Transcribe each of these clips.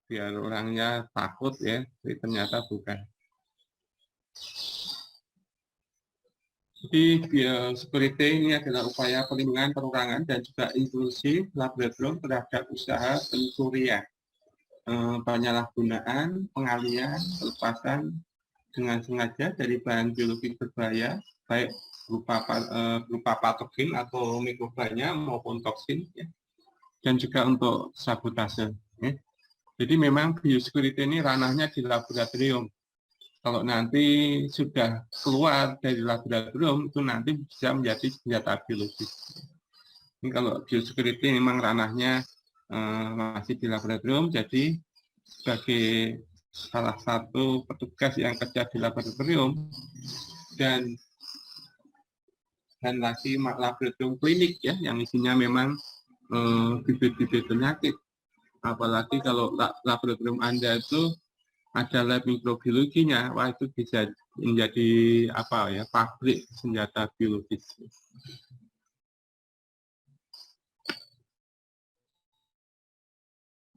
biar orangnya takut ya, tapi ternyata bukan. Jadi biosecurity ini adalah upaya perlindungan, penerangan, dan juga inklusi laboratorium terhadap usaha pencurian, penyalahgunaan, pengalian, pelepasan dengan sengaja dari bahan biologi berbahaya, baik berupa patogen atau mikrobanya maupun toksin, ya, dan juga untuk sabotase. Ya. Jadi memang biosecurity ini ranahnya di laboratorium. Kalau nanti sudah keluar dari laboratorium, itu nanti bisa menjadi senjata biologis. Ini kalau biosecurity memang ranahnya masih di laboratorium, jadi sebagai salah satu petugas yang kerja di laboratorium dan lagi laboratorium klinik ya, yang isinya memang bibit-bibit penyakit. Apalagi kalau laboratorium Anda itu ada lab mikrobiologinya, wah itu bisa menjadi apa ya, pabrik senjata biologis.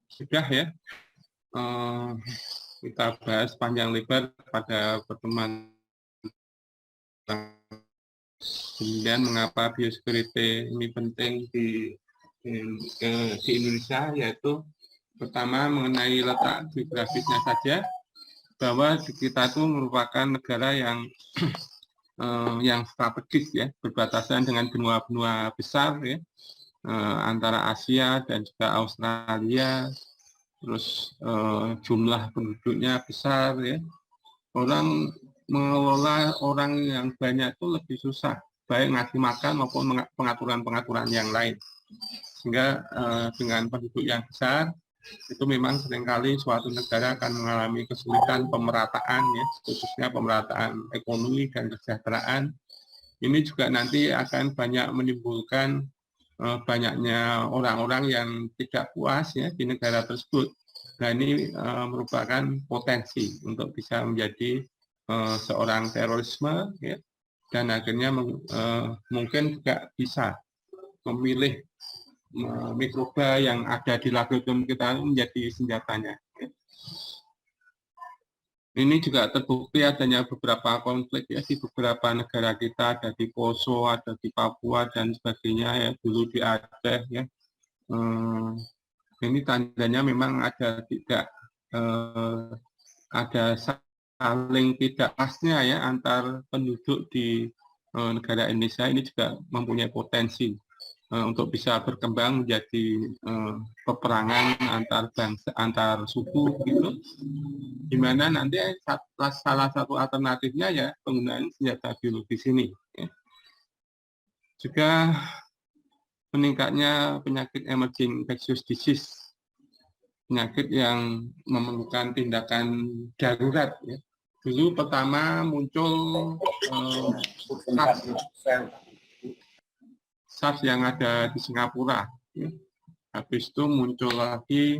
Sudah ya, kita bahas panjang lebar pada pertemuan. Kemudian mengapa biosecurity ini penting di Indonesia, yaitu pertama mengenai letak geografisnya saja, bahwa kita itu merupakan negara yang strategis ya, berbatasan dengan benua-benua besar ya, antara Asia dan juga Australia, terus jumlah penduduknya besar ya. Orang mengelola orang yang banyak itu lebih susah, baik ngasih makan maupun pengaturan-pengaturan yang lain. Sehingga dengan penduduk yang besar, itu memang seringkali suatu negara akan mengalami kesulitan pemerataan, ya, khususnya pemerataan ekonomi dan kesejahteraan. Ini juga nanti akan banyak menimbulkan banyaknya orang-orang yang tidak puas ya di negara tersebut. Nah ini merupakan potensi untuk bisa menjadi seorang terorisme, ya, dan akhirnya mungkin juga bisa memilih mikroba yang ada di laboratorium kita menjadi senjatanya. Ini juga terbukti adanya beberapa konflik ya di beberapa negara kita, ada di Poso, ada di Papua dan sebagainya ya, dulu di Aceh ya. Ini tandanya memang ada saling tidak pasnya ya antar penduduk di negara Indonesia. Ini juga mempunyai potensi untuk bisa berkembang menjadi peperangan antar bangsa, antar suku gitu, di mana nanti salah satu alternatifnya ya penggunaan senjata biologis ini. Ya. Juga meningkatnya penyakit emerging infectious disease, penyakit yang memerlukan tindakan darurat. Ya. Dulu pertama muncul SARS yang ada di Singapura. Ya. Habis itu muncul lagi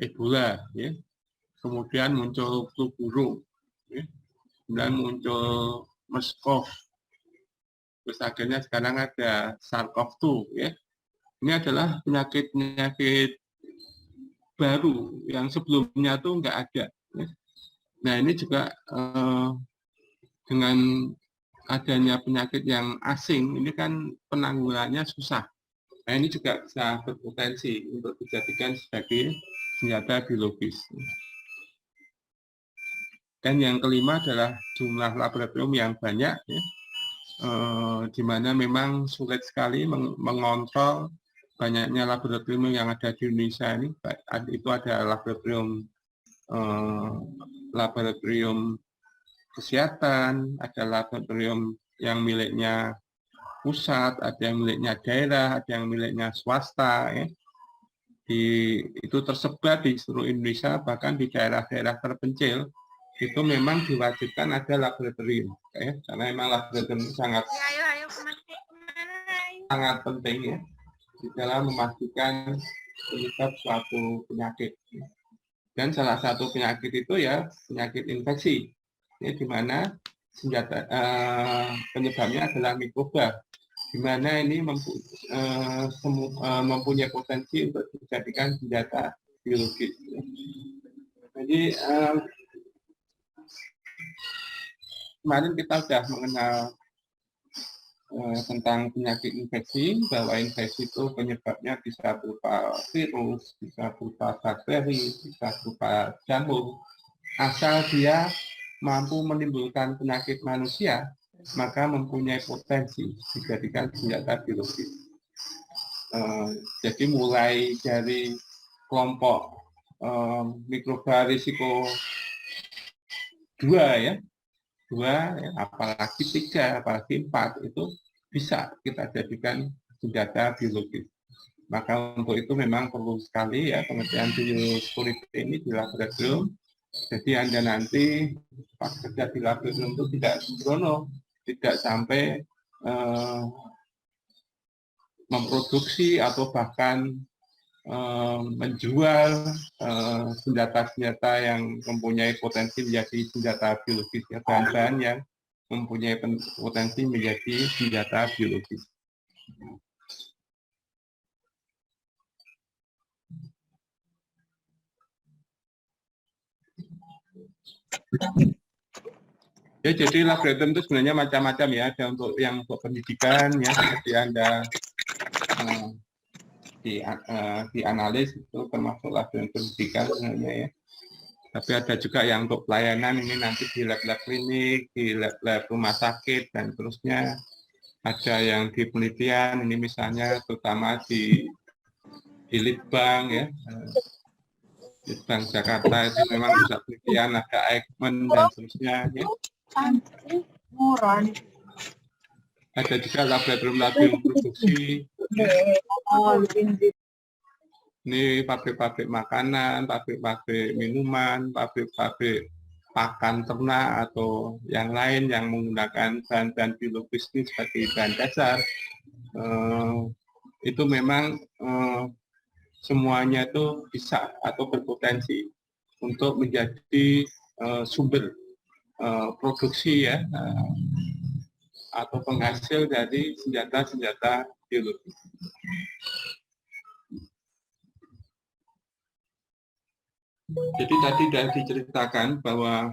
Ebola, ya. Kemudian muncul flu burung, ya. Kemudian muncul MERS-CoV. Terus akhirnya sekarang ada SARS-CoV-2, ya. Ini adalah penyakit-penyakit baru yang sebelumnya tuh nggak ada. Ya. Nah ini juga dengan adanya penyakit yang asing, ini kan penanggulangannya susah. Nah ini juga bisa berpotensi untuk dijadikan sebagai senjata biologis. Dan yang kelima adalah jumlah laboratorium yang banyak, ya, di mana memang sulit sekali mengontrol banyaknya laboratorium yang ada di Indonesia ini. Itu ada laboratorium kesehatan, ada laboratorium yang miliknya pusat, ada yang miliknya daerah, ada yang miliknya swasta, ya. Itu tersebar di seluruh Indonesia, bahkan di daerah-daerah terpencil itu memang diwajibkan ada laboratorium, ya. Karena memang laboratorium sangat penting ya di dalam memastikan penyebab suatu penyakit. Dan salah satu penyakit itu ya penyakit infeksi, ya, di mana penyebabnya adalah mikroba. di mana ini mempunyai potensi untuk dijadikan senjata biologis. Jadi kemarin kita sudah mengenal tentang penyakit infeksi, bahwa infeksi itu penyebabnya bisa berupa virus, bisa berupa bakteri, bisa berupa jamur. Asal dia mampu menimbulkan penyakit manusia, maka mempunyai potensi dijadikan senjata biologis. Jadi mulai dari kelompok mikroba risiko 2 ya, apalagi 3, apalagi 4 itu bisa kita jadikan senjata biologis. Maka untuk itu memang perlu sekali ya pengertian biosecurity ini di laboratorium. Jadi Anda nanti pas kerja di laboratorium itu tidak sembrono, tidak sampai memproduksi atau bahkan menjual senjata-senjata yang mempunyai potensi menjadi senjata biologis, ya, bahan-bahan yang mempunyai potensi menjadi senjata biologis. Ya, jadi laboratorium itu sebenarnya macam-macam ya, ada untuk yang untuk pendidikan ya, seperti Anda di analis itu termasuk laboratorium pendidikan sebenarnya ya. Tapi ada juga yang untuk pelayanan, ini nanti di lab-lab klinik, di lab-lab rumah sakit dan terusnya. Ada yang di penelitian, ini misalnya terutama di Litbang ya. Litbang Jakarta itu memang pusat penelitian, ada Eijkman dan seterusnya ya. Ada juga laboratorium produksi. Ini pabrik-pabrik makanan, pabrik-pabrik minuman, pabrik-pabrik pakan ternak atau yang lain yang menggunakan bahan-bahan biologis ini sebagai bahan dasar. Itu memang semuanya itu bisa atau berpotensi untuk menjadi sumber produksi ya, atau penghasil dari senjata-senjata biologis. Jadi tadi sudah diceritakan bahwa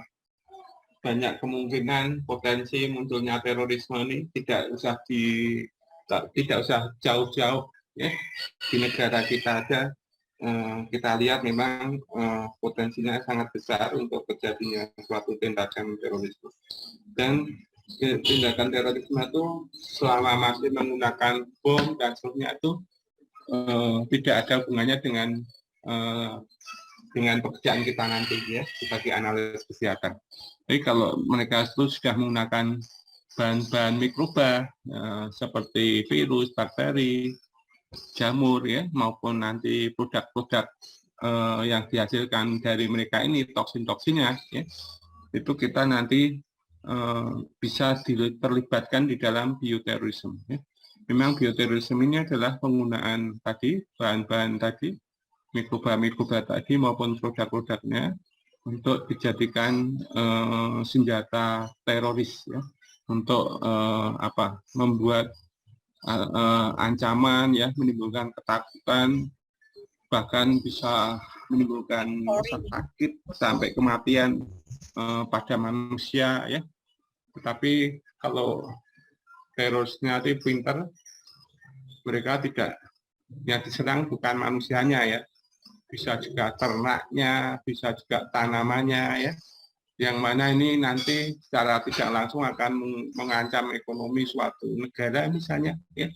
banyak kemungkinan potensi munculnya terorisme ini tidak usah jauh-jauh ya, di negara kita ada. Kita lihat memang potensinya sangat besar untuk terjadinya suatu tindakan terorisme. Dan tindakan terorisme itu selama masih menggunakan bom dan seterusnya itu tidak ada hubungannya dengan pekerjaan kita nanti ya sebagai analis kesehatan. Jadi kalau mereka itu sudah menggunakan bahan-bahan mikroba seperti virus, bakteri, jamur ya, maupun nanti produk-produk yang dihasilkan dari mereka ini, toksin-toksinnya ya, itu kita nanti bisa terlibatkan di dalam bioterorisme ya. Memang bioterorisme ini adalah penggunaan tadi bahan-bahan tadi, mikroba-mikroba tadi maupun produk-produknya untuk dijadikan senjata teroris ya, untuk membuat ancaman ya, menimbulkan ketakutan, bahkan bisa menimbulkan rasa sakit sampai kematian pada manusia ya. Tetapi kalau terorisnya itu pinter, mereka tidak, yang diserang bukan manusianya ya, bisa juga ternaknya, bisa juga tanamannya ya, yang mana ini nanti secara tidak langsung akan mengancam ekonomi suatu negara misalnya ya.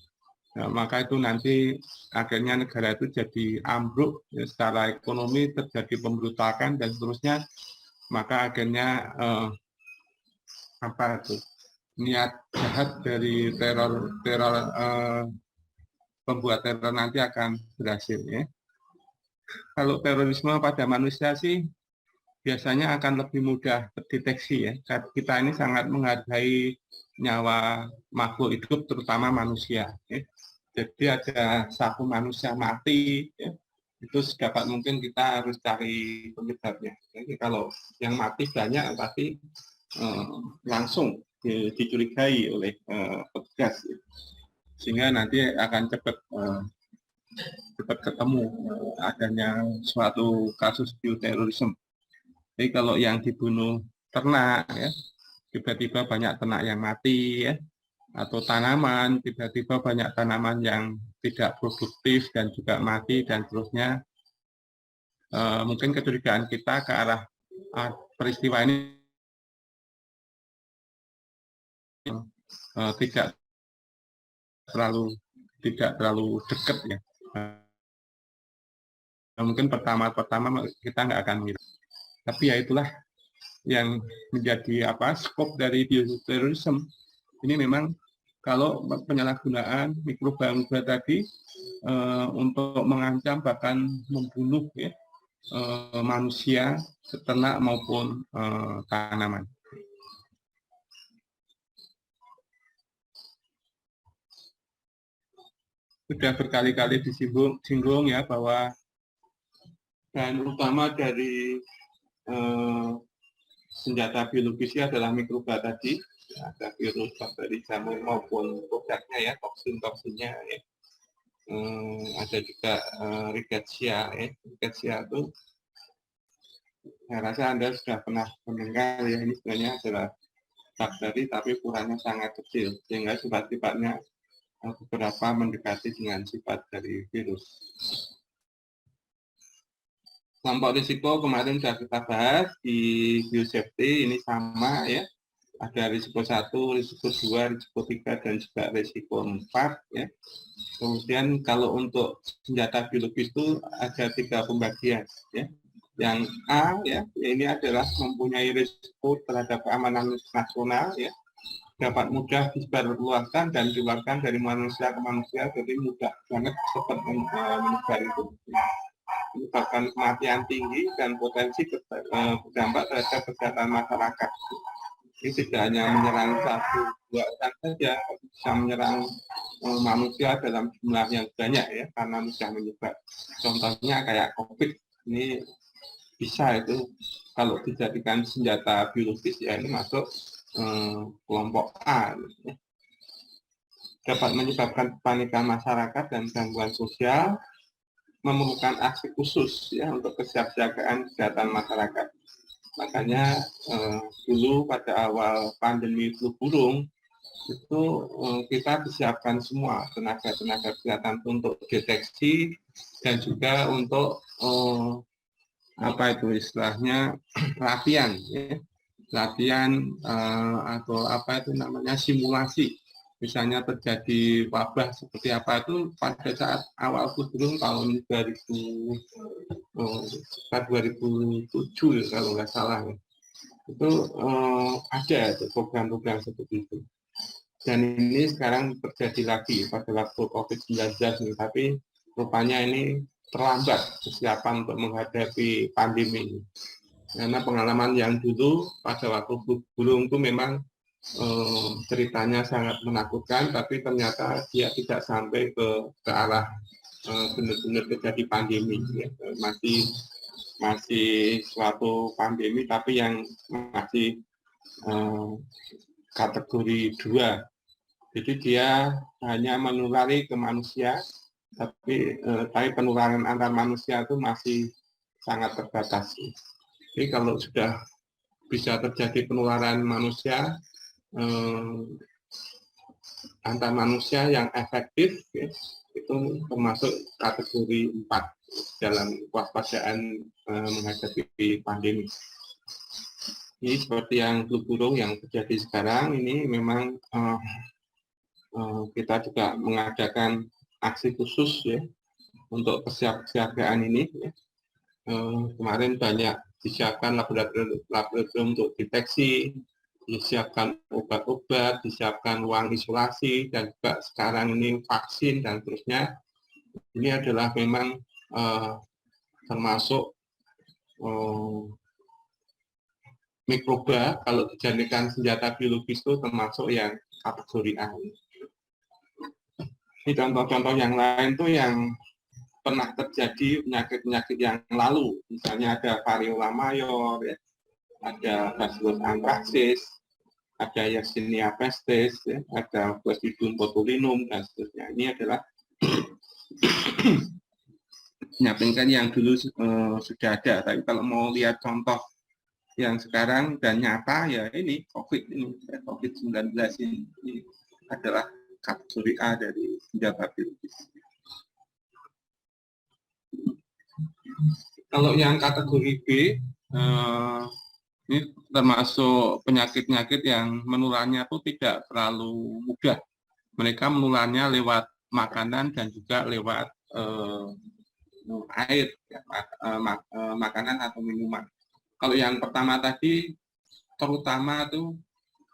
Nah, maka itu nanti akhirnya negara itu jadi ambruk ya, secara ekonomi terjadi pemberontakan dan seterusnya, maka akhirnya niat jahat dari teror pembuat teror nanti akan berhasil ya. Kalau terorisme pada manusia sih biasanya akan lebih mudah terdeteksi ya. Kita ini sangat menghargai nyawa makhluk hidup, terutama manusia ya. Jadi ada satu manusia mati ya, itu sedapat mungkin kita harus cari penyebabnya. Jadi kalau yang mati banyak tapi langsung dicurigai oleh petugas ya. sehingga nanti akan cepat ketemu adanya suatu kasus bioterorisme. Jadi kalau yang dibunuh ternak, ya, tiba-tiba banyak ternak yang mati, ya, atau tanaman, tiba-tiba banyak tanaman yang tidak produktif dan juga mati dan seterusnya. Mungkin kecurigaan kita ke arah peristiwa ini tidak terlalu dekat, ya. Mungkin pertama kita nggak akan mirip. Tapi ya itulah yang menjadi skop dari bioterorisme. Ini memang kalau penyalahgunaan mikroba tadi untuk mengancam bahkan membunuh, ya, manusia, ternak maupun tanaman. Sudah berkali-kali disinggung ya bahwa bahan utama dari senjata biologisnya adalah mikroba tadi, ada virus, bakteri, jamur maupun produknya, ya, toksin-toksinnya, ya. Ada juga rickettsia, ya. Rickettsia itu saya rasa Anda sudah pernah mendengar, ya, ini sebenarnya adalah bakteri tapi ukurannya sangat kecil sehingga sifat-sifatnya beberapa mendekati dengan sifat dari virus. Kelompok risiko kemarin sudah kita bahas di biosafety, ini sama, ya. Ada risiko 1, risiko 2, risiko 3, dan juga risiko 4, ya. Kemudian kalau untuk senjata biologis itu ada 3 pembagian, ya. Yang A, ya, ini adalah mempunyai risiko terhadap keamanan nasional, ya. Dapat mudah disebarluaskan dan ditularkan dari manusia ke manusia, jadi mudah banget cepat menyebar itu. Menyebabkan kematian tinggi dan potensi berdampak terhadap kesehatan masyarakat. Ini tidak hanya menyerang 1-2 orang saja, bisa menyerang manusia dalam jumlah yang banyak, ya, karena mudah menyebar. Contohnya kayak COVID, ini bisa itu kalau dijadikan senjata biologis, ya, ini masuk kelompok A, ya. Dapat menyebabkan kepanikan masyarakat dan gangguan sosial, memerlukan aksi khusus, ya, untuk kesiapsiagaan kesehatan masyarakat. Makanya dulu pada awal pandemi flu burung itu kita disiapkan semua tenaga kesehatan untuk deteksi dan juga untuk istilahnya latihan, ya. Latihan atau simulasi. Misalnya terjadi wabah seperti apa itu pada saat awal flu burung tahun 2007 kalau nggak salah, ya. Itu ada program-program seperti itu. Dan ini sekarang terjadi lagi pada waktu COVID-19 ini, tapi rupanya ini terlambat kesiapan untuk menghadapi pandemi ini. Karena pengalaman yang dulu pada waktu flu burung itu memang ceritanya sangat menakutkan, tapi ternyata dia tidak sampai ke arah benar-benar terjadi pandemi, ya. Masih suatu pandemi tapi yang masih kategori 2. Jadi dia hanya menulari ke manusia, tapi penularan antar manusia itu masih sangat terbatas. Jadi kalau sudah bisa terjadi penularan manusia antar manusia yang efektif, ya, itu termasuk kategori 4 dalam kewaspadaan menghadapi pandemi. Ini seperti yang flu burung yang terjadi sekarang, ini memang kita juga mengadakan aksi khusus, ya, untuk kesiapsiagaan ini, ya. Kemarin banyak disiapkan laboratorium untuk deteksi, disiapkan obat-obat, disiapkan ruang isolasi, dan juga sekarang ini vaksin dan seterusnya. Ini adalah memang termasuk mikroba, kalau dijadikan senjata biologis itu termasuk yang kategori A. Ini contoh-contoh yang lain tuh yang pernah terjadi penyakit-penyakit yang lalu, misalnya ada variola mayor, ya, ada Bacillus anthracis, ada Yersinia pestis, ya, ada Clostridium botulinum, dan seterusnya. Ini adalah penyakit yang dulu sudah ada. Tapi kalau mau lihat contoh yang sekarang dan nyata, ya ini COVID-19 ini adalah kategori A dari senjata biologis. Kalau yang kategori B, ini termasuk penyakit-penyakit yang menularnya itu tidak terlalu mudah. Mereka menularnya lewat makanan dan juga lewat air, ya, makanan atau minuman. Kalau yang pertama tadi, terutama itu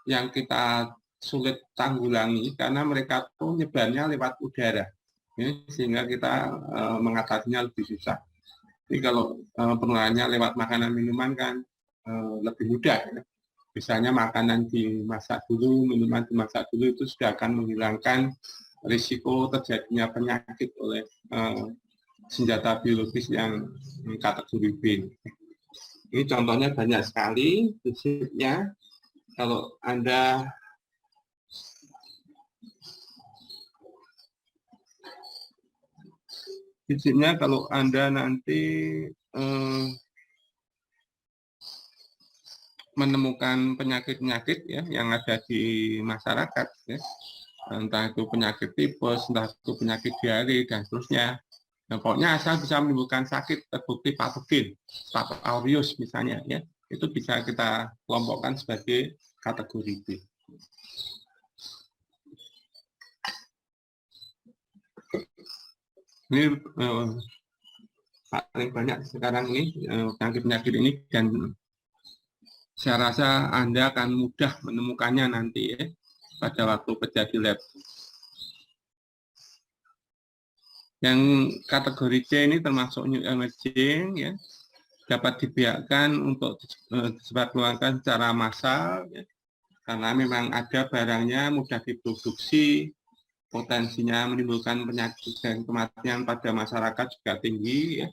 yang kita sulit tanggulangi karena mereka tuh nyebarnya lewat udara, ya, sehingga kita mengatasinya lebih susah. Jadi kalau penularannya lewat makanan minuman kan lebih mudah, ya. Misalnya makanan dimasak dulu, minuman dimasak dulu, itu sudah akan menghilangkan risiko terjadinya penyakit oleh senjata biologis yang kategori B. Ini contohnya banyak sekali. Prinsipnya kalau Anda nanti menemukan penyakit-penyakit, ya, yang ada di masyarakat, ya, entah itu penyakit tipes, entah itu penyakit diare dan seterusnya. Nah, pokoknya asal bisa menimbulkan sakit terbukti patogen, Staph aureus misalnya, ya, itu bisa kita kelompokkan sebagai kategori B. Ini paling banyak sekarang ini penyakit-penyakit ini, dan saya rasa Anda akan mudah menemukannya nanti, ya, pada waktu kerja di lab. Yang kategori C ini termasuk new emerging, ya, dapat dibiarkan untuk disebarluaskan secara massal, ya, karena memang ada barangnya, mudah diproduksi, potensinya menimbulkan penyakit dan kematian pada masyarakat juga tinggi, ya.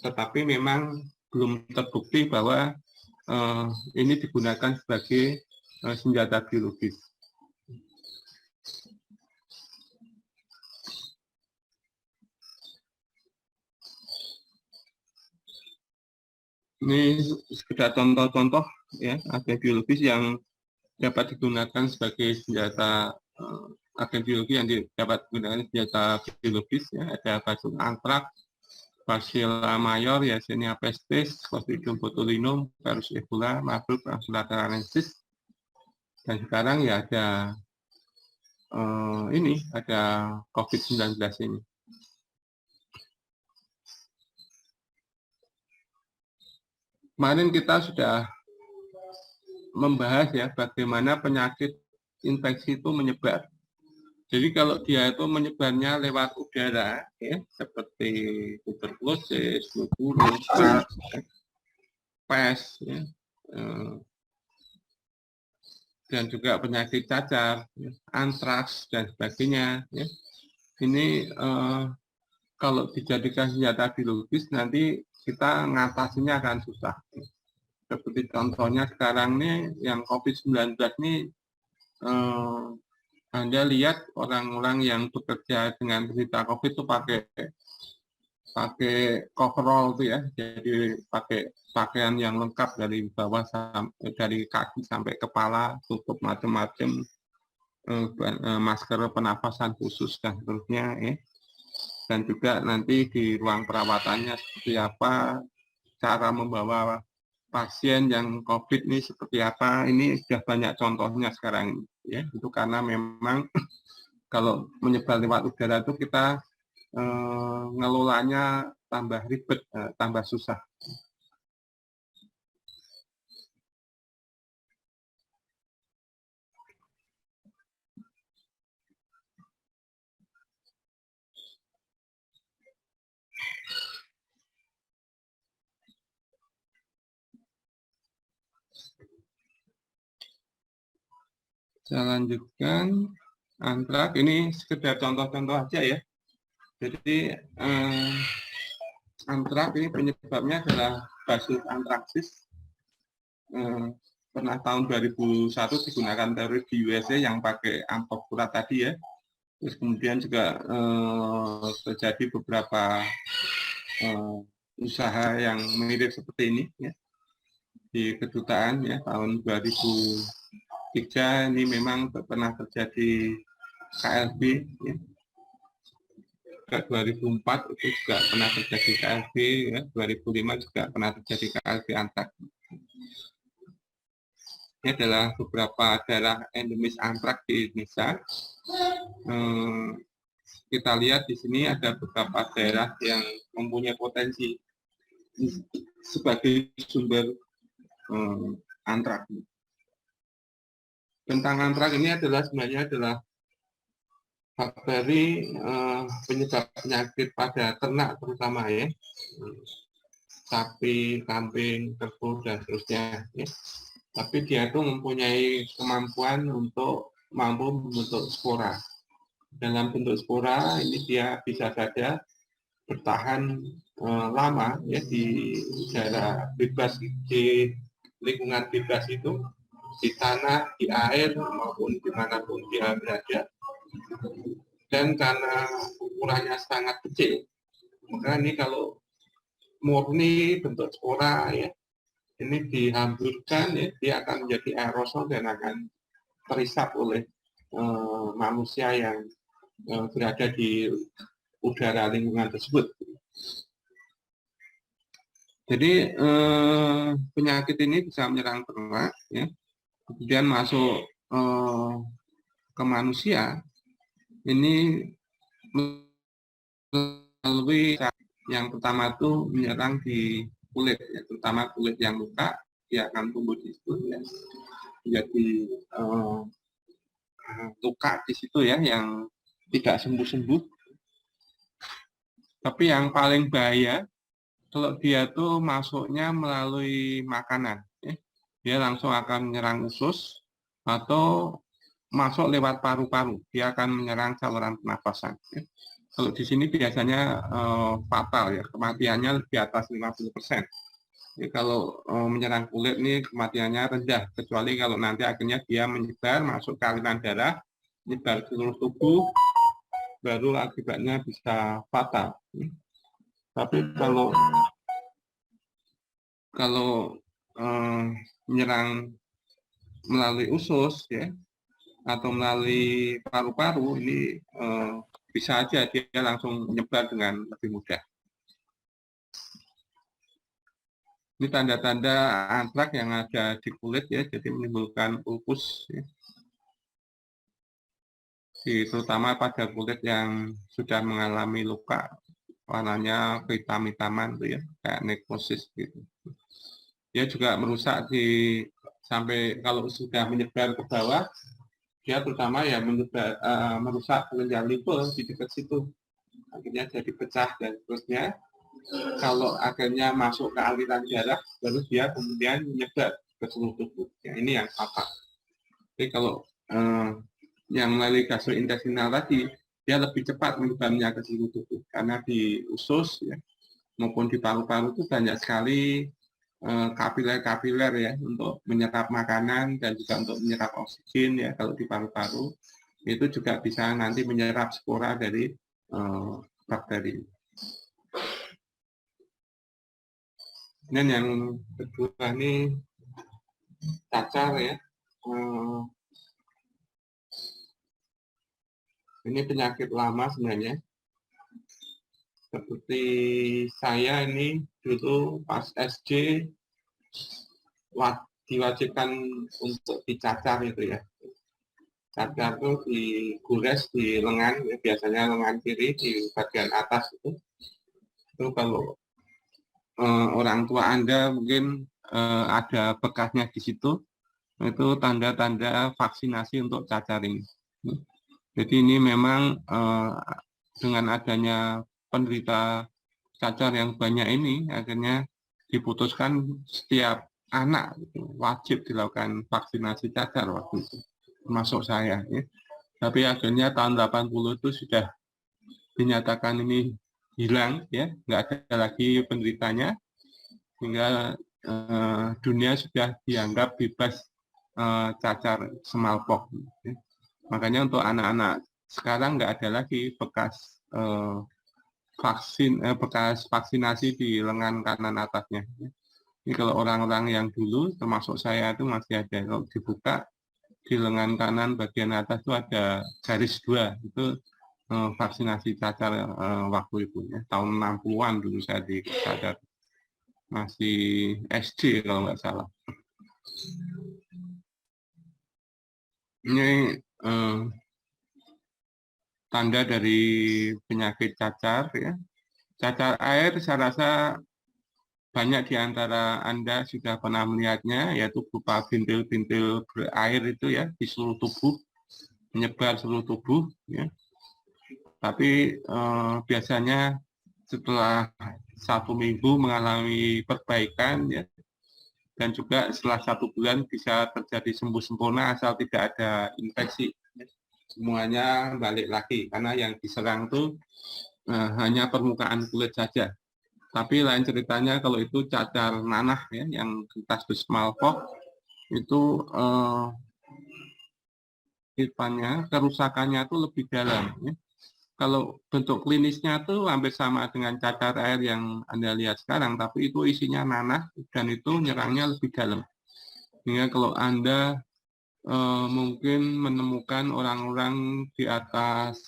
Tetapi memang belum terbukti bahwa ini digunakan sebagai senjata biologis. Ini sekedar contoh-contoh, ya, agen biologis yang dapat digunakan sebagai senjata agen biologi yang dapat digunakan senjata biologis, ya. Ada bacillus anthrax, Bacillus major, Yersinia pestis, Clostridium botulinum, Virus Ebola, Marburg, Ambulatoralensis, dan sekarang ya ada ini, ada COVID-19 ini. Kemarin kita sudah membahas, ya, bagaimana penyakit infeksi itu menyebar. Jadi kalau dia itu menyebarnya lewat udara, ya, seperti tuberkulosis, flu burung, SARS, pes, ya, dan juga penyakit cacar, ya, antraks dan sebagainya, ya. Ini kalau dijadikan senjata biologis nanti kita ngatasinya akan susah. Seperti contohnya sekarang nih yang COVID-19 ini, Anda lihat orang-orang yang bekerja dengan penderita COVID itu pakai coverall itu, ya, jadi pakai pakaian yang lengkap dari bawah dari kaki sampai kepala, tutup macam-macam, masker pernafasan khusus dan seterusnya, ya. Dan juga nanti di ruang perawatannya seperti apa, cara membawa pasien yang COVID ini seperti apa, ini sudah banyak contohnya sekarang, ya. Itu karena memang kalau menyebar lewat udara itu kita ngelolanya tambah ribet, tambah susah. Saya lanjutkan. Antrak ini sekedar contoh-contoh aja, ya. Jadi antrak ini penyebabnya adalah Bacillus anthracis. pernah tahun 2001 digunakan teroris di USA yang pakai amplop surat tadi ya. Terus kemudian juga terjadi beberapa usaha yang mirip seperti ini ya di kedutaan ya tahun 2003 ini memang pernah terjadi KLB ya. 2004 itu juga pernah terjadi KLB ya, 2005 juga pernah terjadi KLB antraks. Ini adalah beberapa daerah endemis antraks di Indonesia. Kita lihat di sini ada beberapa daerah yang mempunyai potensi sebagai sumber antraks. Tentang antraks ini sebenarnya adalah bakteri penyebab penyakit pada ternak terutama ya, sapi, kambing, kerbau dan seterusnya. Ya. Tapi dia itu mempunyai kemampuan untuk mampu membentuk spora. Dalam bentuk spora ini dia bisa saja bertahan lama ya di daerah bebas, di lingkungan bebas itu, di tanah, di air maupun dimanapun dia berada. Dan karena ukurannya sangat kecil, maka ini kalau murni bentuk spora ya, ini dihamburkan ya, dia akan menjadi aerosol dan akan terisap oleh manusia yang berada di udara lingkungan tersebut. Jadi penyakit ini bisa menyerang ternak, ya, kemudian masuk ke manusia. Ini melalui yang pertama itu menyerang di kulit, ya, terutama kulit yang luka, dia akan tumbuh di situ, ya, menjadi luka di situ ya, yang tidak sembuh-sembuh. Tapi yang paling bahaya kalau dia tuh masuknya melalui makanan, ya, dia langsung akan menyerang usus atau masuk lewat paru-paru, dia akan menyerang saluran pernapasan. Ya. Kalau di sini biasanya fatal ya, kematiannya di atas 50%. Jadi kalau menyerang kulit ini kematiannya rendah, kecuali kalau nanti akhirnya dia menyebar masuk ke aliran darah, menyebar ke seluruh tubuh, baru akibatnya bisa fatal. Tapi kalau menyerang melalui usus ya, atau melalui paru-paru, ini bisa aja dia langsung menyebar dengan lebih mudah. Ini tanda-tanda antraks yang ada di kulit ya, jadi menimbulkan ulkus ya. Terutama pada kulit yang sudah mengalami luka, warnanya kehitam-hitaman tuh ya, kayak nekrosis gitu. Dia juga merusak sampai kalau sudah menyebar ke bawah, dia terutama ya merusak kelenjar limpa di dekat situ, akhirnya jadi pecah dan seterusnya. Kalau akhirnya masuk ke aliran darah, baru dia kemudian menyebar ke seluruh tubuh. Ya, ini yang fatal. Jadi kalau yang melalui gastrointestinal tadi, dia lebih cepat menyebarnya ke seluruh tubuh, karena di usus ya, maupun di paru-paru itu banyak sekali kapiler-kapiler ya, untuk menyerap makanan dan juga untuk menyerap oksigen ya. Kalau di paru-paru itu juga bisa nanti menyerap spora dari bakteri. Dan yang kedua ini cacar ya. Ini penyakit lama sebenarnya. Seperti saya ini dulu pas SD diwajibkan untuk dicacar itu ya. Cacar itu digores di lengan, ya, biasanya lengan kiri di bagian atas itu. Itu kalau orang tua Anda mungkin ada bekasnya di situ, itu tanda-tanda vaksinasi untuk cacar ini. Jadi ini memang dengan adanya penderita cacar yang banyak ini, akhirnya diputuskan setiap anak wajib dilakukan vaksinasi cacar waktu itu, termasuk saya. Ya. Tapi akhirnya tahun 80 itu sudah dinyatakan ini hilang, ya, nggak ada lagi penderitanya, sehingga dunia sudah dianggap bebas cacar smallpox. Makanya untuk anak-anak sekarang nggak ada lagi bekas bekas vaksinasi di lengan kanan atasnya. Ini kalau orang-orang yang dulu, termasuk saya itu masih ada. Kalau dibuka di lengan kanan bagian atas itu ada garis 2, itu vaksinasi cacar waktu itu ya. Tahun 60-an dulu saya disadar, masih SD kalau nggak salah. Ini tanda dari penyakit cacar ya. Cacar air saya rasa banyak di antara Anda sudah pernah melihatnya, yaitu berupa bintil-bintil berair itu ya di seluruh tubuh, menyebar seluruh tubuh ya. Tapi biasanya setelah 1 minggu mengalami perbaikan ya, dan juga setelah 1 bulan bisa terjadi sembuh sempurna asal tidak ada infeksi. Semuanya balik lagi karena yang diserang itu hanya permukaan kulit saja. Tapi lain ceritanya kalau itu cacar nanah ya, yang kita sebut smallpox itu kerusakannya itu lebih dalam. Ya. Kalau bentuk klinisnya itu hampir sama dengan cacar air yang Anda lihat sekarang, tapi itu isinya nanah dan itu nyerangnya lebih dalam. Sehingga kalau Anda mungkin menemukan orang-orang di atas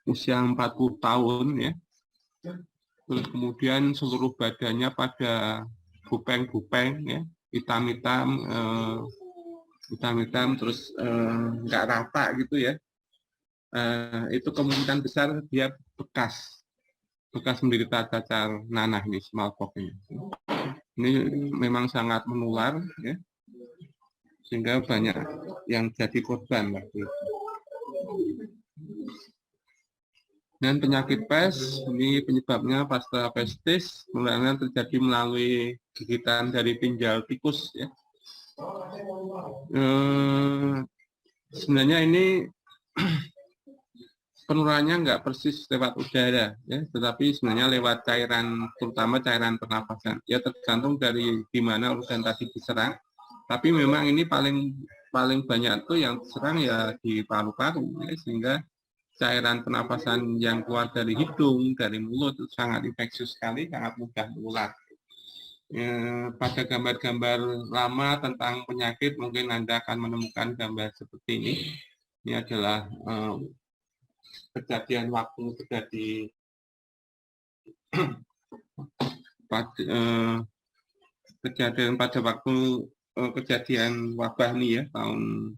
usia 40 tahun ya, terus kemudian seluruh badannya pada bupeng-bupeng ya, hitam-hitam, terus nggak rata gitu ya, itu kemungkinan besar dia bekas menderita cacar nanah nih, smallpox ini. Ini memang sangat menular ya, sehingga banyak yang jadi korban waktu itu. Dan penyakit pes, ini penyebabnya pasta pestis, mulanya terjadi melalui gigitan dari pinjal tikus. Ya. Sebenarnya ini penularannya nggak persis lewat udara, ya, tetapi sebenarnya lewat cairan, terutama cairan pernapasan. Ya tergantung dari di mana organ tadi diserang. Tapi memang ini paling banyak tuh yang diserang ya di paru-paru, ya, sehingga cairan pernapasan yang keluar dari hidung, dari mulut itu sangat infeksius sekali, sangat mudah menular. Pada gambar-gambar lama tentang penyakit mungkin Anda akan menemukan gambar seperti ini. Ini adalah kejadian waktu terjadi pada waktu kejadian wabah nih ya, tahun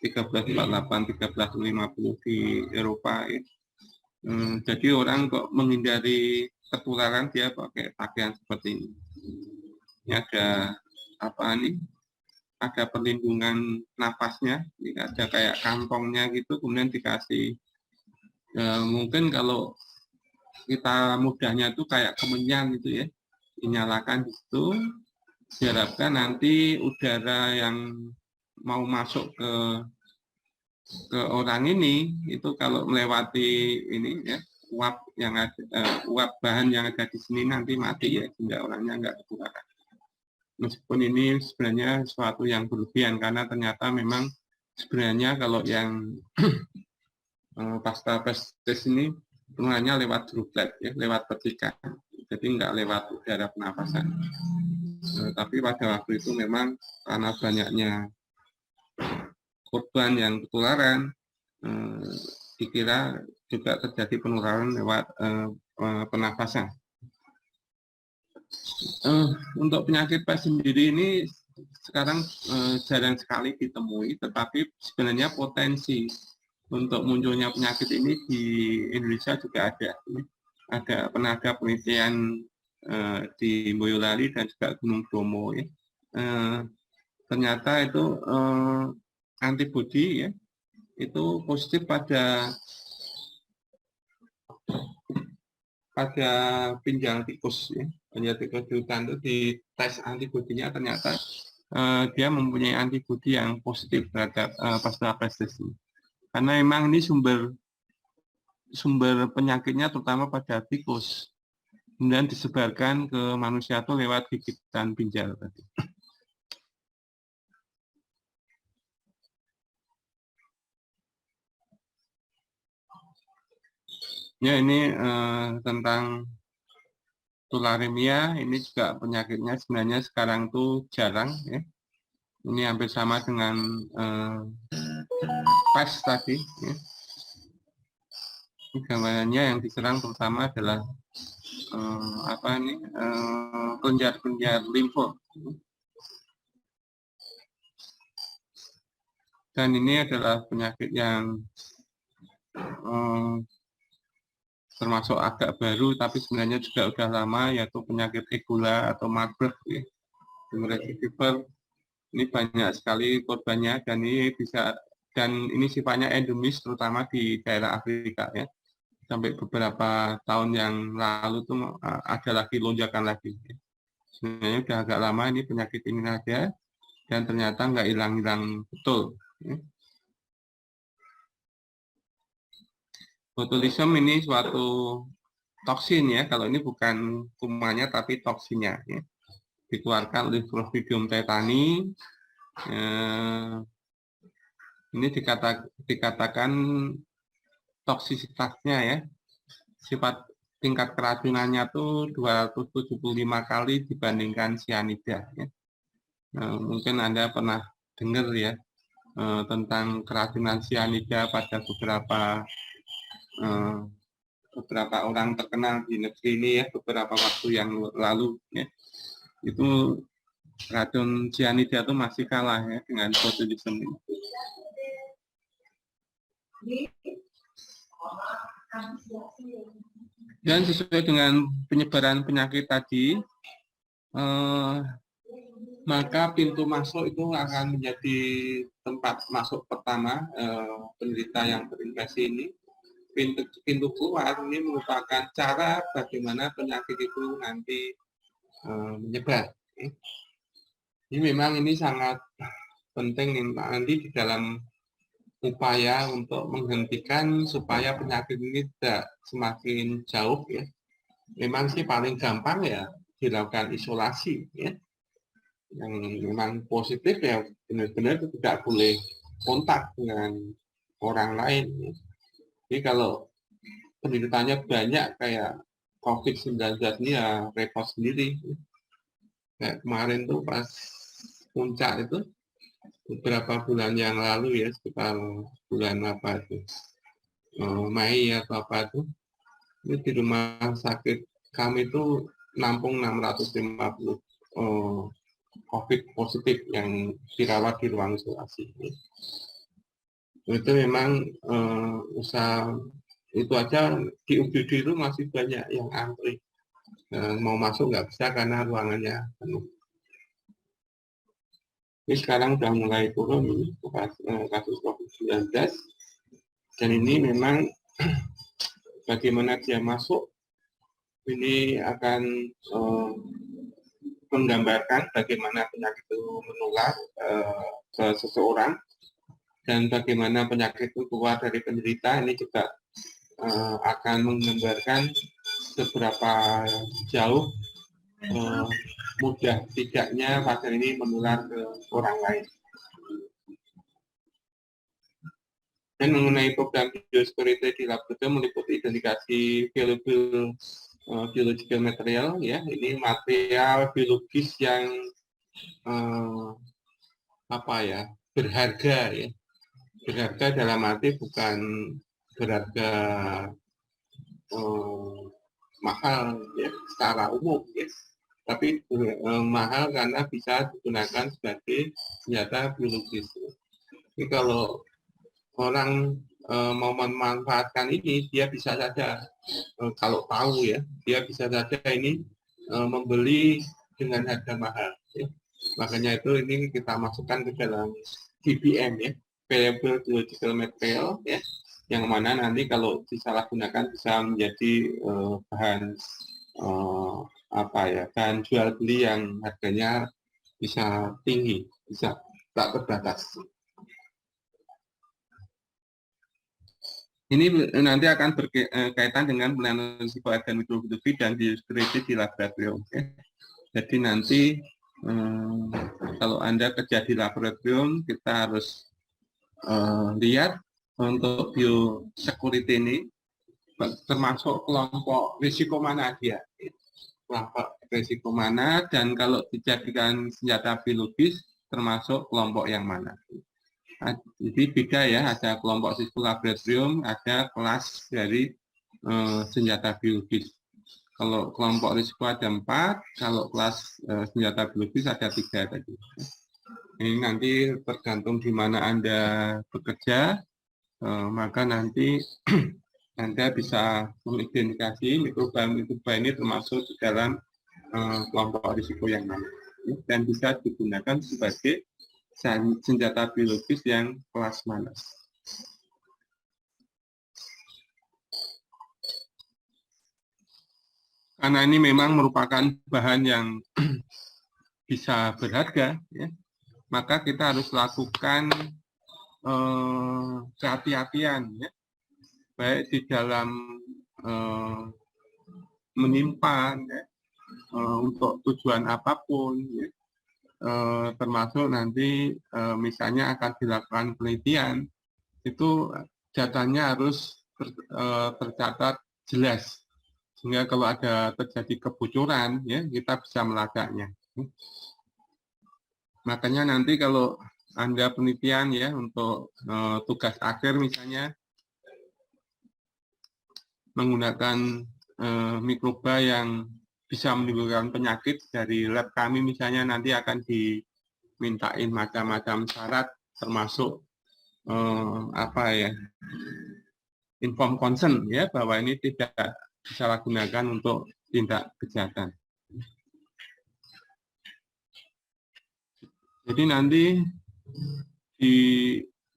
1348-1350 di Eropa ya. Jadi orang kok menghindari ketularan dia pakai pakaian seperti ini. Ini ada apa nih? Ada perlindungan napasnya, ini ada kayak kantongnya gitu, kemudian dikasih mungkin kalau kita mudahnya itu kayak kemenyan gitu ya, dinyalakan di situ, diharapkan nanti udara yang mau masuk ke orang ini itu kalau melewati ini ya, uap yang ada, uap bahan yang ada di sini nanti mati ya, sehingga orangnya nggak ketularan. Meskipun ini sebenarnya sesuatu yang berlebihan karena ternyata memang sebenarnya kalau yang pasta pestis ini penularannya lewat droplet ya, lewat percikan, jadi nggak lewat udara pernapasan. Tapi pada waktu itu memang karena banyaknya korban yang ketularan, dikira juga terjadi penularan lewat pernapasan. Untuk penyakit pes sendiri ini sekarang jarang sekali ditemui, tetapi sebenarnya potensi untuk munculnya penyakit ini di Indonesia juga ada. Ada pernah ada penelitian di Boyolali dan juga Gunung Bromo ya. Ternyata itu antibodi ya itu positif pada pinjang tikus ya. Pinjang tikus di hutan itu di tes antibodinya ternyata dia mempunyai antibodi yang positif terhadap pasta pestis ini. Karena memang ini sumber penyakitnya terutama pada tikus. kemudian disebarkan ke manusia itu lewat gigitan ginjal tadi. Ya, ini tentang tularemia. Ini juga penyakitnya sebenarnya sekarang tuh jarang ya. Ini hampir sama dengan pes tadi ya. Ini gambarannya yang diserang pertama adalah kelenjar-kelenjar limfo. Dan ini adalah penyakit yang termasuk agak baru, tapi sebenarnya juga udah lama, yaitu penyakit Ebola atau Marburg. Ya. Fever. Ini banyak sekali korbannya, dan ini sifatnya endemis, terutama di daerah Afrika. Ya. Sampai beberapa tahun yang lalu tuh ada lagi lonjakan lagi. Ya. Sebenarnya udah agak lama ini penyakit ini ada, dan ternyata nggak hilang-hilang betul. Ya. Botulism ini suatu toksin ya, kalau ini bukan kumannya tapi toksinnya ya. Dikeluarkan oleh Clostridium tetani. Ini dikatakan toksisitasnya ya, sifat tingkat keracunannya tuh 275 kali dibandingkan cyanida ya. Mungkin Anda pernah dengar ya tentang keracunan cyanida pada beberapa orang terkenal di negeri ini ya, beberapa waktu yang lalu ya. Itu racun cyanida itu masih kalah ya dengan botulism ini. Dan sesuai dengan penyebaran penyakit tadi, maka pintu masuk itu akan menjadi tempat masuk pertama penderita yang terinfeksi ini. Pintu keluar ini merupakan cara bagaimana penyakit itu nanti menyebar. Ini memang ini sangat penting nanti di dalam upaya untuk menghentikan supaya penyakit ini tidak semakin jauh ya. Memang sih paling gampang ya dilakukan isolasi ya. Yang memang positif ya benar-benar tidak boleh kontak dengan orang lain. Ya. Jadi kalau penderitanya banyak kayak COVID-19 ini ya repot sendiri. Kayak kemarin tuh pas puncak itu beberapa bulan yang lalu ya, sekitar bulan apa itu, Mei atau apa itu, ini di rumah sakit kami itu nampung 650 COVID positif yang dirawat di ruang isolasi. Itu memang usaha itu aja di UGD itu masih banyak yang antri. Mau masuk nggak bisa karena ruangannya penuh. Ini sekarang sudah mulai turun kasus COVID-19. Dan ini memang bagaimana dia masuk, ini akan menggambarkan bagaimana penyakit itu menular ke seseorang. Dan bagaimana penyakit itu keluar dari penderita, ini juga akan menggambarkan seberapa jauh mudah tidaknya pasien ini menular ke orang lain. Dan mengenai program biosecurity di laboratorium meliputi identifikasi biological material, ya, ini material biologis yang berharga, ya, berharga dalam arti bukan berharga mahal ya secara umum ya, tapi mahal karena bisa digunakan sebagai senjata biologis. Jadi kalau orang mau memanfaatkan ini, dia bisa saja kalau tahu ya, dia bisa saja ini membeli dengan harga mahal. Ya. Makanya itu ini kita masukkan ke dalam VBM ya, variable biological material ya, yang mana nanti kalau disalahgunakan bisa menjadi bahan bahan jual beli yang harganya bisa tinggi, bisa tak terbatas. Ini nanti akan berkaitan dengan penanganan risiko agen mikrobiologi dan biosecurity di laboratorium. Ya. Jadi nanti kalau Anda kerja di laboratorium, kita harus lihat untuk biosecurity ini termasuk kelompok risiko mana dia, kelompok risiko mana, dan kalau dijadikan senjata biologis termasuk kelompok yang mana. Jadi beda ya, ada kelompok risiko laboratorium, ada kelas dari senjata biologis. Kalau kelompok risiko ada 4, kalau kelas senjata biologis ada 3 tadi. Ini nanti tergantung di mana Anda bekerja, maka nanti Anda bisa mengidentifikasi mikroba ini termasuk di dalam kelompok risiko yang mana, dan bisa digunakan sebagai senjata biologis yang kelas mana. Karena ini memang merupakan bahan yang bisa berharga, ya, maka kita harus lakukan kehati-hatian, ya, baik di dalam menyimpan, ya, untuk tujuan apapun, ya, termasuk nanti misalnya akan dilakukan penelitian, itu datanya harus tercatat jelas, sehingga kalau ada terjadi kebocoran, ya, kita bisa melacaknya. Makanya nanti kalau Anda penelitian, ya, untuk tugas akhir misalnya menggunakan mikroba yang bisa menimbulkan penyakit dari lab kami misalnya, nanti akan dimintain macam-macam syarat, termasuk apa ya, inform consent, ya, bahwa ini tidak disalahgunakan untuk tindak kejahatan. Jadi nanti di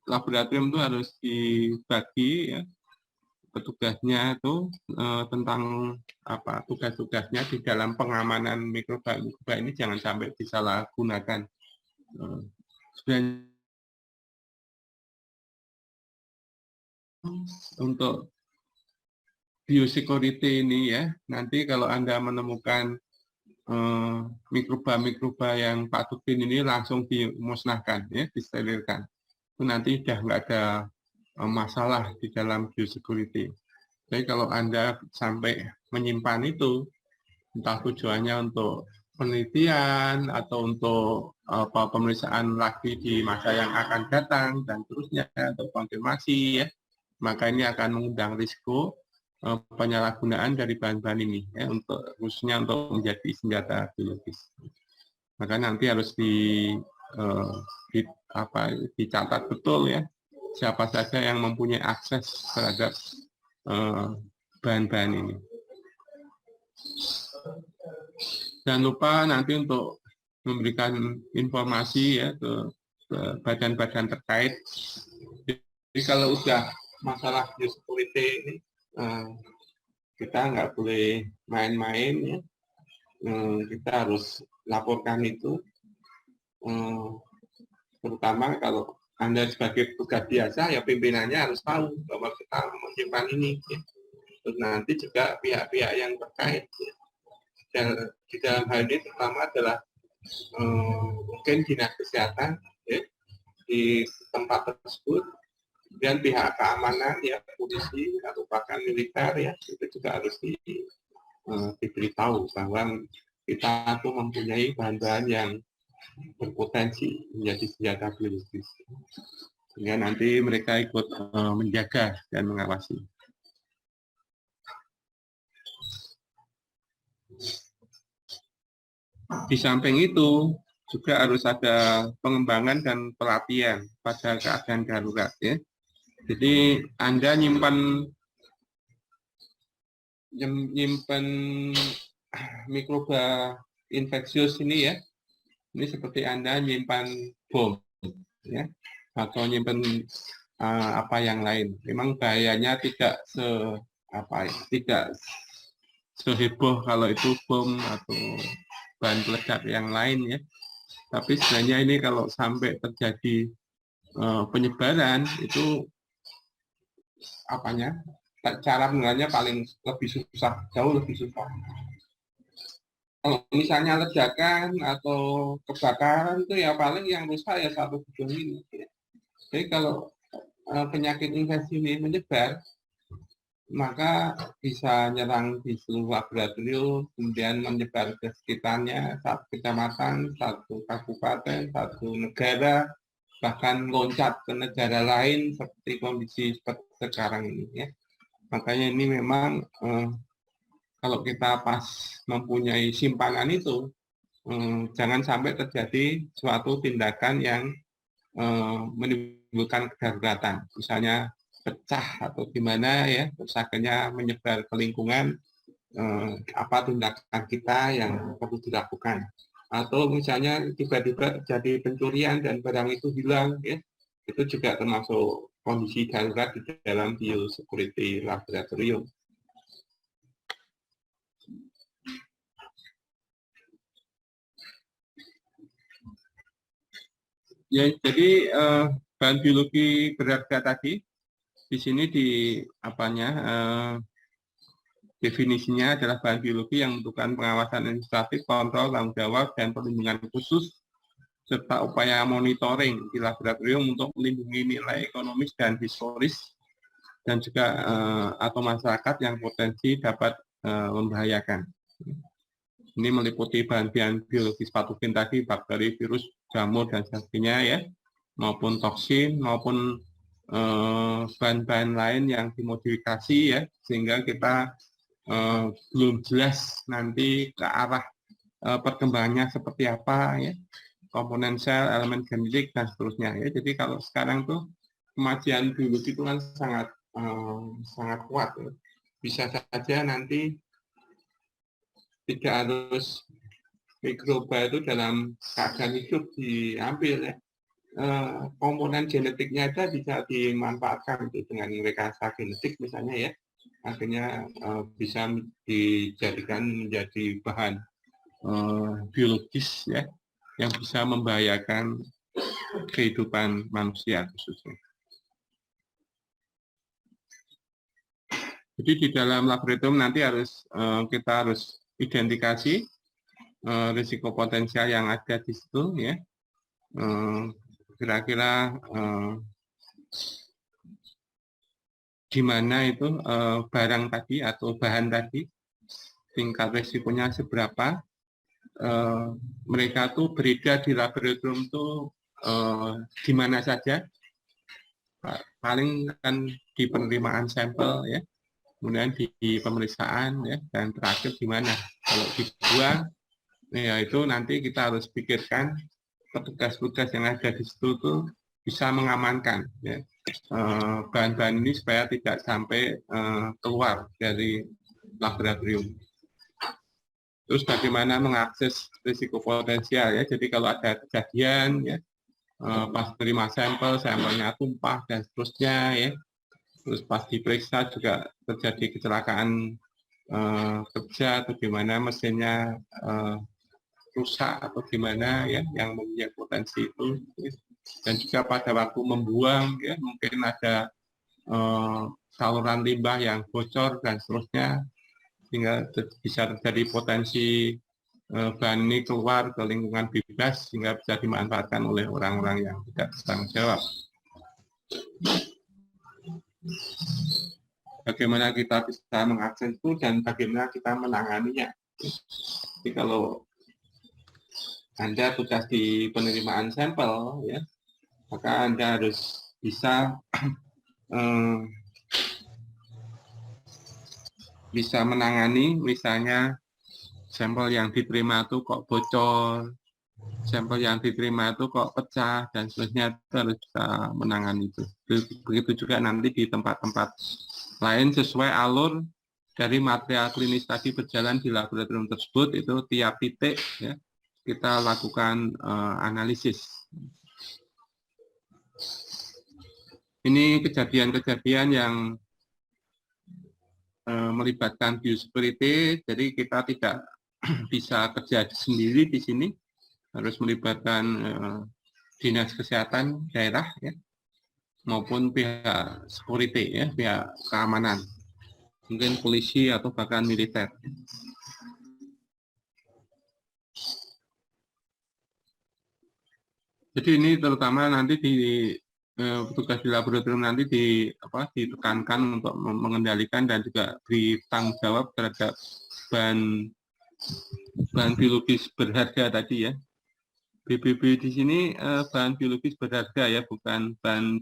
laboratorium itu harus dibagi, ya, petugasnya itu tentang apa tugas-tugasnya di dalam pengamanan mikroba ini jangan sampai disalahgunakan. Untuk biosecurity ini, ya, nanti kalau Anda menemukan mikroba-mikroba yang patogen ini langsung dimusnahkan, ya, disterilkan. Itu nanti sudah nggak ada masalah di dalam biosecurity. Jadi kalau Anda sampai menyimpan itu, entah tujuannya untuk penelitian atau untuk pemeriksaan lagi di masa yang akan datang dan terusnya untuk konfirmasi, ya, maka ini akan mengundang risiko penyalahgunaan dari bahan-bahan ini, ya, khususnya untuk menjadi senjata biologis. Maka nanti harus dicatat betul, ya, siapa saja yang mempunyai akses terhadap bahan-bahan ini. Jangan lupa nanti untuk memberikan informasi, ya, ke badan-badan terkait. Jadi kalau sudah masalah biosecurity ini, kita nggak boleh main-main, ya. Kita harus laporkan itu, terutama kalau Anda sebagai petugas biasa, ya pimpinannya harus tahu bahwa kita menyimpan ini, ya. Terus nanti juga pihak-pihak yang terkait, ya. Dan di dalam hal ini terutama adalah mungkin dinas kesehatan, ya, di tempat tersebut, dan pihak keamanan, ya, polisi atau bahkan militer, ya, itu juga harus diberitahu bahwa kita tuh mempunyai bahan-bahan yang berpotensi menjadi senjata biologis, sehingga nanti mereka ikut menjaga dan mengawasi. Di samping itu juga harus ada pengembangan dan pelatihan pada keadaan darurat, ya. Jadi Anda nyimpan mikroba infeksius ini, ya, ini seperti Anda nyimpan bom, ya, atau nyimpan apa yang lain. Memang bahayanya tidak seheboh kalau itu bom atau bahan peledak yang lain, ya. Tapi sebenarnya ini kalau sampai terjadi penyebaran, itu apanya, cara penularannya paling lebih susah, jauh lebih susah. Kalau misalnya ledakan atau kebakaran itu ya paling yang rusak ya satu gedung ini. Jadi kalau penyakit infeksi ini menyebar, maka bisa nyerang di seluruh laboratorium, kemudian menyebar ke sekitarnya, satu kecamatan, satu kabupaten, satu negara, bahkan loncat ke negara lain seperti kondisi seperti sekarang ini. Ya. Makanya ini memang kalau kita pas mempunyai simpangan itu, jangan sampai terjadi suatu tindakan yang menimbulkan kedaruratan, misalnya pecah atau gimana ya, terus akhirnya menyebar ke lingkungan, apa tindakan kita yang perlu dilakukan. Atau misalnya tiba-tiba terjadi pencurian dan barang itu hilang, ya, itu juga termasuk kondisi darurat di dalam biosecurity laboratorium. Ya, jadi bahan biologi berharga tadi di sini di apanya definisinya adalah bahan biologi yang membutuhkan pengawasan administratif, kontrol, tanggung jawab, dan perlindungan khusus serta upaya monitoring di laboratorium untuk melindungi nilai ekonomis dan historis dan juga atau masyarakat yang potensi dapat membahayakan. Ini meliputi bahan-bahan biologis patogen tadi, bakteri, virus, jamur, dan sebagainya ya, maupun toksin, maupun bahan-bahan lain yang dimodifikasi ya, sehingga kita belum jelas nanti ke arah perkembangannya seperti apa ya, komponen sel, elemen genetik, dan seterusnya ya. Jadi kalau sekarang tuh kemajuan biologi itu kan sangat kuat ya. Bisa saja nanti tidak harus mikroba itu dalam keadaan hidup diambil ya. Komponen genetiknya aja bisa dimanfaatkan itu dengan rekayasa genetik misalnya ya, akhirnya bisa dijadikan menjadi bahan biologis ya yang bisa membahayakan kehidupan manusia khususnya. Jadi di dalam laboratorium nanti kita harus identifikasi risiko potensial yang ada di situ ya. Kira-kira di mana itu barang tadi atau bahan tadi tingkat risikonya seberapa, mereka tuh beredar di laboratorium tuh di mana saja, paling kan di penerimaan sampel ya, kemudian di pemeriksaan ya, dan terakhir di mana kalau dibuang ya itu nanti kita harus pikirkan petugas-petugas yang ada di situ tuh bisa mengamankan ya bahan-bahan ini supaya tidak sampai keluar dari laboratorium. Terus bagaimana mengakses risiko potensial ya, jadi kalau ada kejadian ya pas terima sampelnya tumpah dan seterusnya ya, terus pas diperiksa juga terjadi kecelakaan kerja atau gimana mesinnya rusak atau gimana ya yang mempunyai potensi itu, dan juga pada waktu membuang ya mungkin ada saluran limbah yang bocor dan seterusnya, sehingga bisa terjadi potensi bahan ini keluar ke lingkungan bebas sehingga bisa dimanfaatkan oleh orang-orang yang tidak bertanggung jawab. Bagaimana kita bisa mengakses itu dan bagaimana kita menanganinya. Jadi kalau Anda tugas di penerimaan sampel, ya, maka Anda harus bisa bisa menangani misalnya sampel yang diterima itu kok bocor, sampel yang diterima itu kok pecah, dan seterusnya, itu harus bisa menangani itu. Begitu juga nanti di tempat-tempat lain sesuai alur dari material klinis tadi berjalan di laboratorium tersebut, itu tiap titik ya, kita lakukan analisis. Ini kejadian-kejadian yang melibatkan biosecurity, jadi kita tidak bisa kerja sendiri di sini, harus melibatkan dinas kesehatan daerah ya, maupun pihak security ya, pihak keamanan, mungkin polisi atau bahkan militer. Jadi ini terutama nanti di petugas di laboratorium nanti ditekankan untuk mengendalikan dan juga beri tanggung jawab terhadap bahan biologis berharga tadi ya. BBB di sini bahan biologis berharga ya, bukan bahan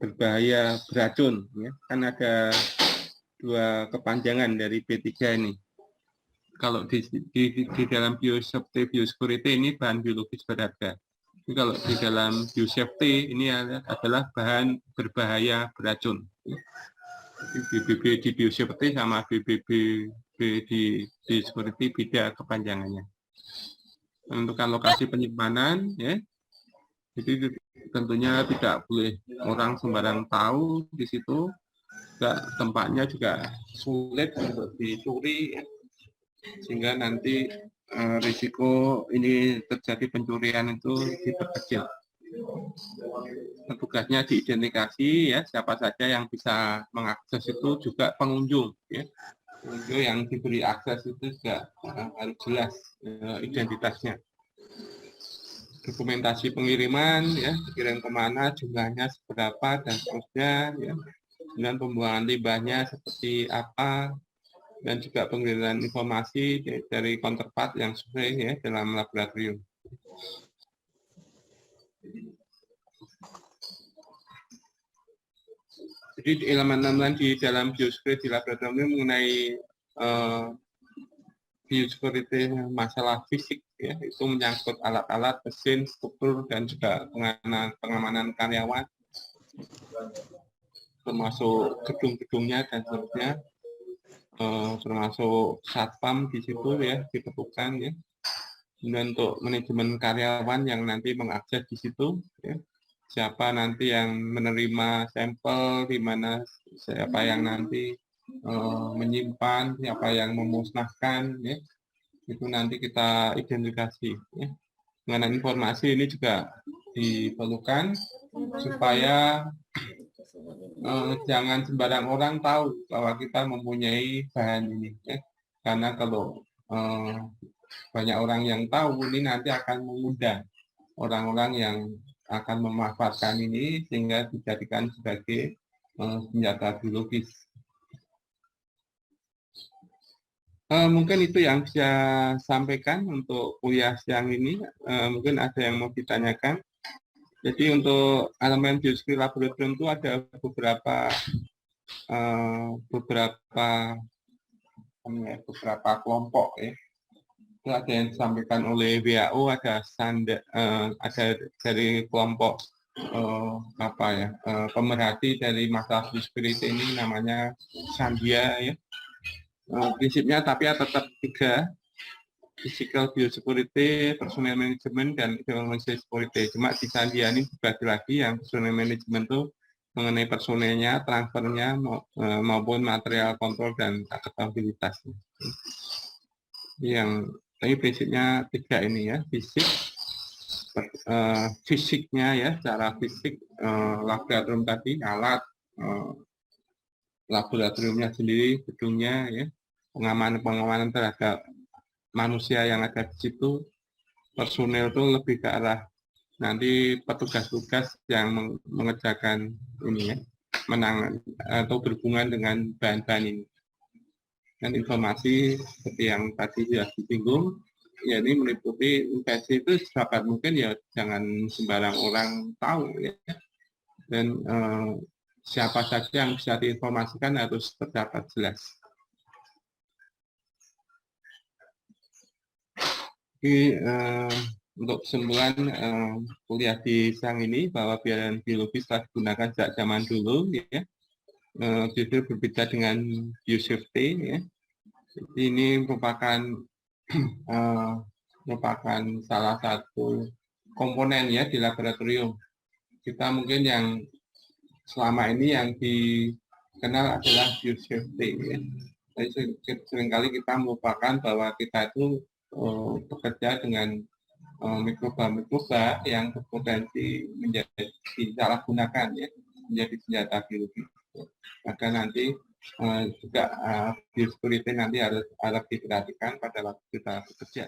berbahaya beracun ya. Kan ada dua kepanjangan dari B3 ini. Kalau di dalam biosafety biosecurity ini bahan biologis berharga. Jadi kalau di dalam biosafety ini adalah bahan berbahaya beracun. Jadi BBB di biosafety sama BBB di security beda kepanjangannya. Menentukan lokasi penyimpanan ya. Jadi tentunya tidak boleh orang sembarang tahu di situ. Tempatnya juga sulit untuk dicuri ya. Sehingga nanti risiko ini terjadi pencurian itu diperkecil. Petugasnya diidentifikasi ya, siapa saja yang bisa mengakses itu, juga pengunjung ya. Pengunjung yang diberi akses itu juga harus jelas identitasnya. Dokumentasi pengiriman ya, kirim kemana, jumlahnya seberapa dan seterusnya ya. Dan pembuangan limbahnya seperti apa, dan juga pengiriman informasi dari counterpart yang sesuai ya dalam laboratorium. Jadi elemen-elemen di dalam biosecurity di laboratorium mengenai biosecurity masalah fisik ya, itu menyangkut alat-alat, mesin, struktur, dan juga pengamanan karyawan, termasuk gedung-gedungnya dan seterusnya. Termasuk satpam di situ ya, diperlukan ya. Dan untuk manajemen karyawan yang nanti mengakses di situ ya. Siapa nanti yang menerima sampel, di mana siapa yang nanti menyimpan, siapa yang memusnahkan ya. Itu nanti kita identifikasi ya. Mengenai informasi ini juga diperlukan supaya jangan sembarang orang tahu bahwa kita mempunyai bahan ini ya. Karena kalau banyak orang yang tahu, ini nanti akan mengundang orang-orang yang akan memanfaatkan ini sehingga dijadikan sebagai senjata biologis. Mungkin itu yang bisa sampaikan untuk kuliah siang ini. Mungkin ada yang mau ditanyakan. Jadi untuk elemen biosecurity laboratorium itu ada beberapa kelompok ya. Itu ada yang disampaikan oleh WHO, ada dari kelompok pemerhati dari masalah biosecurity ini namanya Sandia ya. Prinsipnya tapi tetap 3, physical biosecurity, personal management, dan information security. Cuma di Sandia ini dibagi lagi, yang personal management itu mengenai personelnya, transfernya, maupun material kontrol dan akuntabilitas. Yang tapi prinsipnya 3 ini ya, fisiknya ya, secara fisik laboratorium tadi, alat, laboratoriumnya sendiri, gedungnya ya, pengamanan terhadap manusia yang ada di situ, personel itu lebih ke arah nanti petugas-tugas yang mengerjakan ini ya, menangani atau berhubungan dengan bahan-bahan ini. Dan informasi seperti yang tadi sudah disinggung, ya ini meliputi infeksi itu sedapat mungkin ya jangan sembarang orang tahu ya. Dan siapa saja yang bisa diinformasikan harus terdapat jelas. Jadi, untuk kesimpulan kuliah di siang ini bahwa biologi telah digunakan sejak zaman dulu ya. Justru berbeda dengan biosafety ya. Jadi ini merupakan salah satu komponen ya di laboratorium. Kita mungkin yang selama ini yang dikenal adalah biosafety ya. Jadi seringkali kita melupakan bahwa kita itu bekerja dengan mikroba yang berpotensi menjadi disalahgunakan ya, menjadi senjata biologis. Maka nanti juga biosecurity nanti harus diperhatikan pada waktu kita bekerja.